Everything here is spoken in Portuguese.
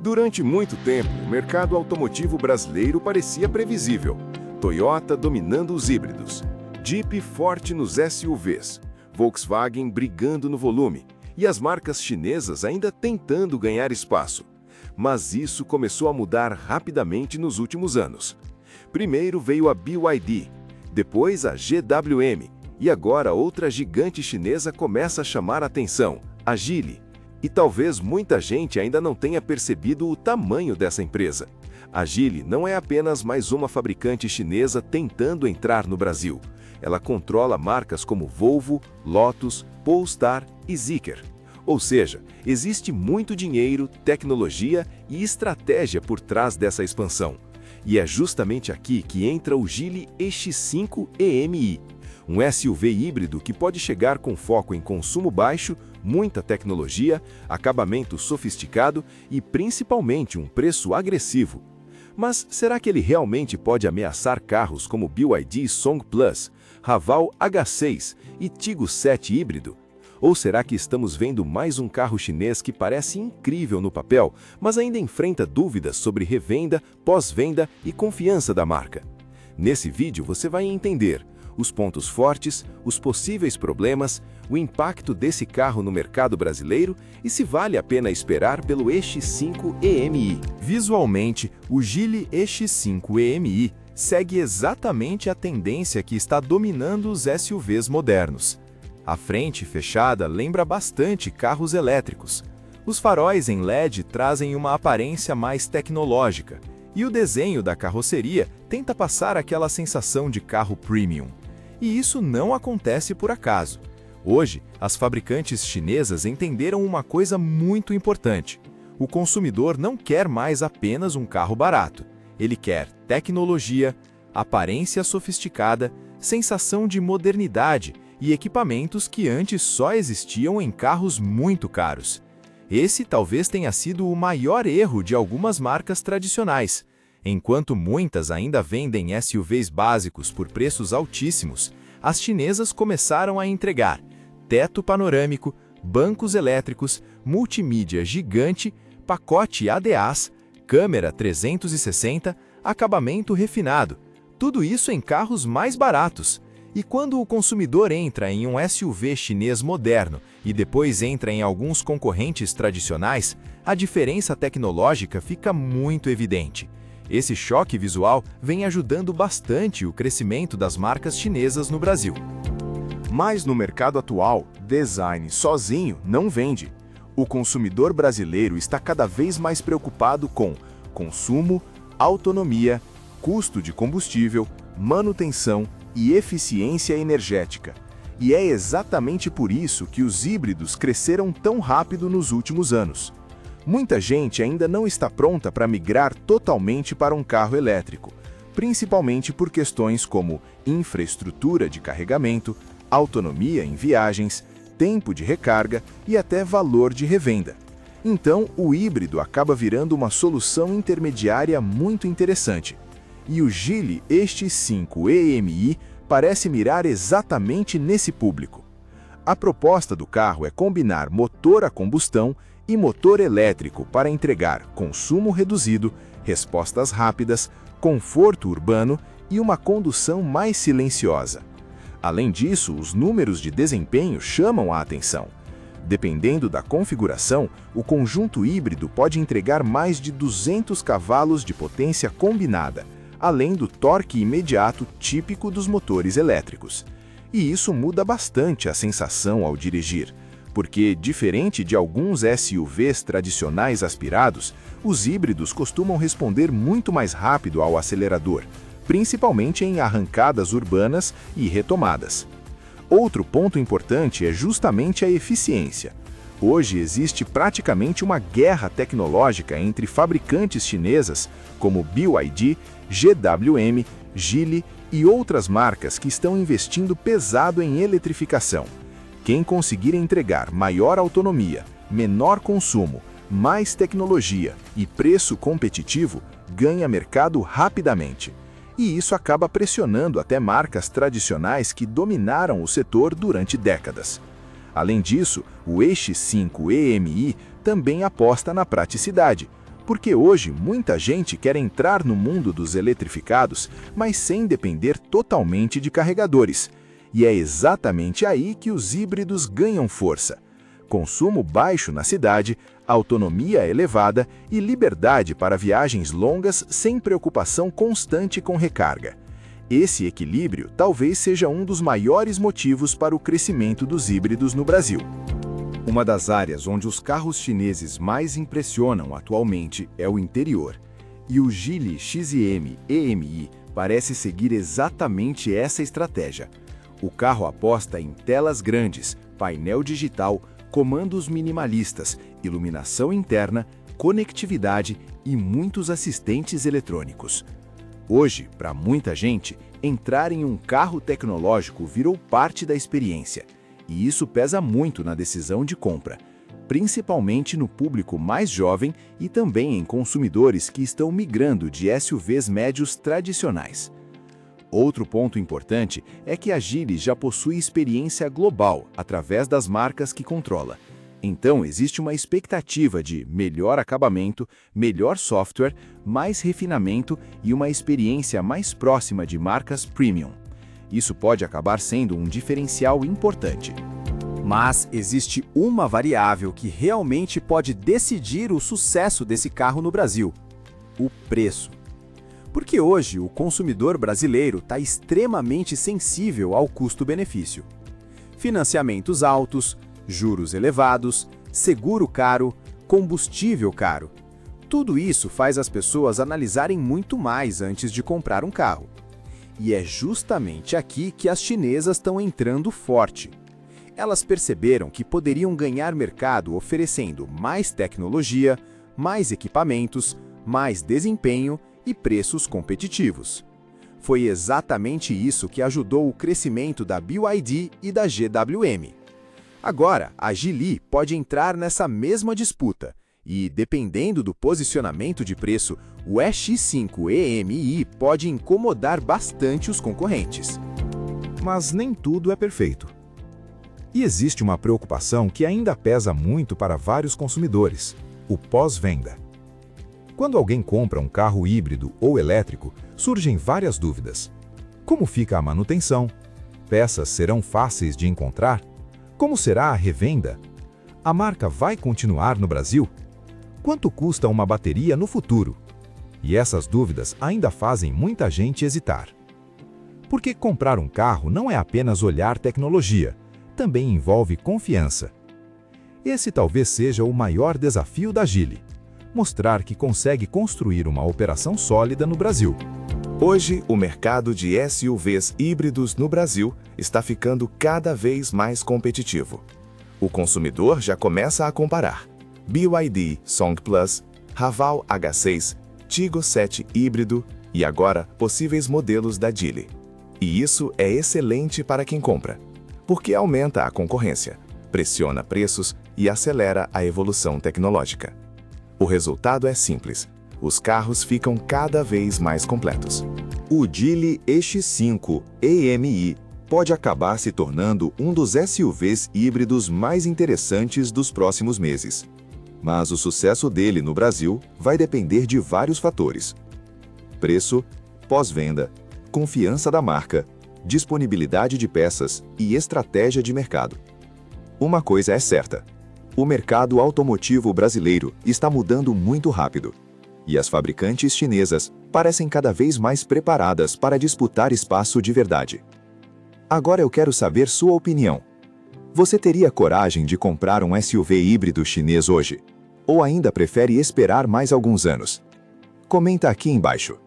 Durante muito tempo, o mercado automotivo brasileiro parecia previsível. Toyota dominando os híbridos, Jeep forte nos SUVs, Volkswagen brigando no volume e as marcas chinesas ainda tentando ganhar espaço. Mas isso começou a mudar rapidamente nos últimos anos. Primeiro veio a BYD, depois a GWM e agora outra gigante chinesa começa a chamar a atenção, a Geely. E talvez muita gente ainda não tenha percebido o tamanho dessa empresa. A Geely não é apenas mais uma fabricante chinesa tentando entrar no Brasil. Ela controla marcas como Volvo, Lotus, Polestar e Zeekr. Ou seja, existe muito dinheiro, tecnologia e estratégia por trás dessa expansão. E é justamente aqui que entra o Geely EX5 EMI, um SUV híbrido que pode chegar com foco em consumo baixo, muita tecnologia, acabamento sofisticado e principalmente um preço agressivo. Mas será que ele realmente pode ameaçar carros como BYD Song Plus, Raval H6 e Tiggo 7 híbrido? Ou será que estamos vendo mais um carro chinês que parece incrível no papel, mas ainda enfrenta dúvidas sobre revenda, pós-venda e confiança da marca? Nesse vídeo você vai entender os pontos fortes, os possíveis problemas, o impacto desse carro no mercado brasileiro e se vale a pena esperar pelo EX5 EMI. Visualmente, o Geely EX5 EMI segue exatamente a tendência que está dominando os SUVs modernos. A frente fechada lembra bastante carros elétricos. Os faróis em LED trazem uma aparência mais tecnológica e o desenho da carroceria tenta passar aquela sensação de carro premium. E isso não acontece por acaso. Hoje, as fabricantes chinesas entenderam uma coisa muito importante. O consumidor não quer mais apenas um carro barato. Ele quer tecnologia, aparência sofisticada, sensação de modernidade e equipamentos que antes só existiam em carros muito caros. Esse talvez tenha sido o maior erro de algumas marcas tradicionais. Enquanto muitas ainda vendem SUVs básicos por preços altíssimos, as chinesas começaram a entregar teto panorâmico, bancos elétricos, multimídia gigante, pacote ADAS, câmera 360, acabamento refinado. Tudo isso em carros mais baratos. E quando o consumidor entra em um SUV chinês moderno e depois entra em alguns concorrentes tradicionais, a diferença tecnológica fica muito evidente. Esse choque visual vem ajudando bastante o crescimento das marcas chinesas no Brasil. Mas no mercado atual, design sozinho não vende. O consumidor brasileiro está cada vez mais preocupado com consumo, autonomia, custo de combustível, manutenção e eficiência energética. E é exatamente por isso que os híbridos cresceram tão rápido nos últimos anos. Muita gente ainda não está pronta para migrar totalmente para um carro elétrico, principalmente por questões como infraestrutura de carregamento, autonomia em viagens, tempo de recarga e até valor de revenda. Então, o híbrido acaba virando uma solução intermediária muito interessante. E o Geely EX5 EMI parece mirar exatamente nesse público. A proposta do carro é combinar motor a combustão e motor elétrico para entregar consumo reduzido, respostas rápidas, conforto urbano e uma condução mais silenciosa. Além disso, os números de desempenho chamam a atenção. Dependendo da configuração, o conjunto híbrido pode entregar mais de 200 cavalos de potência combinada, além do torque imediato típico dos motores elétricos. E isso muda bastante a sensação ao dirigir, porque, diferente de alguns SUVs tradicionais aspirados, os híbridos costumam responder muito mais rápido ao acelerador, principalmente em arrancadas urbanas e retomadas. Outro ponto importante é justamente a eficiência. Hoje existe praticamente uma guerra tecnológica entre fabricantes chinesas como BYD, GWM, Geely e outras marcas que estão investindo pesado em eletrificação. Quem conseguir entregar maior autonomia, menor consumo, mais tecnologia e preço competitivo, ganha mercado rapidamente. E isso acaba pressionando até marcas tradicionais que dominaram o setor durante décadas. Além disso, o EX5 EMI também aposta na praticidade. Porque hoje muita gente quer entrar no mundo dos eletrificados, mas sem depender totalmente de carregadores. E é exatamente aí que os híbridos ganham força. Consumo baixo na cidade, autonomia elevada e liberdade para viagens longas sem preocupação constante com recarga. Esse equilíbrio talvez seja um dos maiores motivos para o crescimento dos híbridos no Brasil. Uma das áreas onde os carros chineses mais impressionam atualmente é o interior. E o Geely XM EMI parece seguir exatamente essa estratégia. O carro aposta em telas grandes, painel digital, comandos minimalistas, iluminação interna, conectividade e muitos assistentes eletrônicos. Hoje, para muita gente, entrar em um carro tecnológico virou parte da experiência. E isso pesa muito na decisão de compra, principalmente no público mais jovem e também em consumidores que estão migrando de SUVs médios tradicionais. Outro ponto importante é que a Geely já possui experiência global através das marcas que controla. Então, existe uma expectativa de melhor acabamento, melhor software, mais refinamento e uma experiência mais próxima de marcas premium. Isso pode acabar sendo um diferencial importante. Mas existe uma variável que realmente pode decidir o sucesso desse carro no Brasil: o preço. Porque hoje o consumidor brasileiro está extremamente sensível ao custo-benefício. Financiamentos altos, juros elevados, seguro caro, combustível caro. Tudo isso faz as pessoas analisarem muito mais antes de comprar um carro. E é justamente aqui que as chinesas estão entrando forte. Elas perceberam que poderiam ganhar mercado oferecendo mais tecnologia, mais equipamentos, mais desempenho e preços competitivos. Foi exatamente isso que ajudou o crescimento da BYD e da GWM. Agora, a Geely pode entrar nessa mesma disputa e, dependendo do posicionamento de preço, o EX5 EMI pode incomodar bastante os concorrentes. Mas nem tudo é perfeito. E existe uma preocupação que ainda pesa muito para vários consumidores: o pós-venda. Quando alguém compra um carro híbrido ou elétrico, surgem várias dúvidas. Como fica a manutenção? Peças serão fáceis de encontrar? Como será a revenda? A marca vai continuar no Brasil? Quanto custa uma bateria no futuro? E essas dúvidas ainda fazem muita gente hesitar. Porque comprar um carro não é apenas olhar tecnologia, também envolve confiança. Esse talvez seja o maior desafio da Geely: mostrar que consegue construir uma operação sólida no Brasil. Hoje, o mercado de SUVs híbridos no Brasil está ficando cada vez mais competitivo. O consumidor já começa a comparar BYD Song Plus, Raval H6, Tiggo 7 híbrido e agora possíveis modelos da Geely. E isso é excelente para quem compra, porque aumenta a concorrência, pressiona preços e acelera a evolução tecnológica. O resultado é simples: os carros ficam cada vez mais completos. O Geely EX5 EMI pode acabar se tornando um dos SUVs híbridos mais interessantes dos próximos meses. Mas o sucesso dele no Brasil vai depender de vários fatores: preço, pós-venda, confiança da marca, disponibilidade de peças e estratégia de mercado. Uma coisa é certa: o mercado automotivo brasileiro está mudando muito rápido. E as fabricantes chinesas parecem cada vez mais preparadas para disputar espaço de verdade. Agora eu quero saber sua opinião. Você teria coragem de comprar um SUV híbrido chinês hoje? Ou ainda prefere esperar mais alguns anos? Comenta aqui embaixo.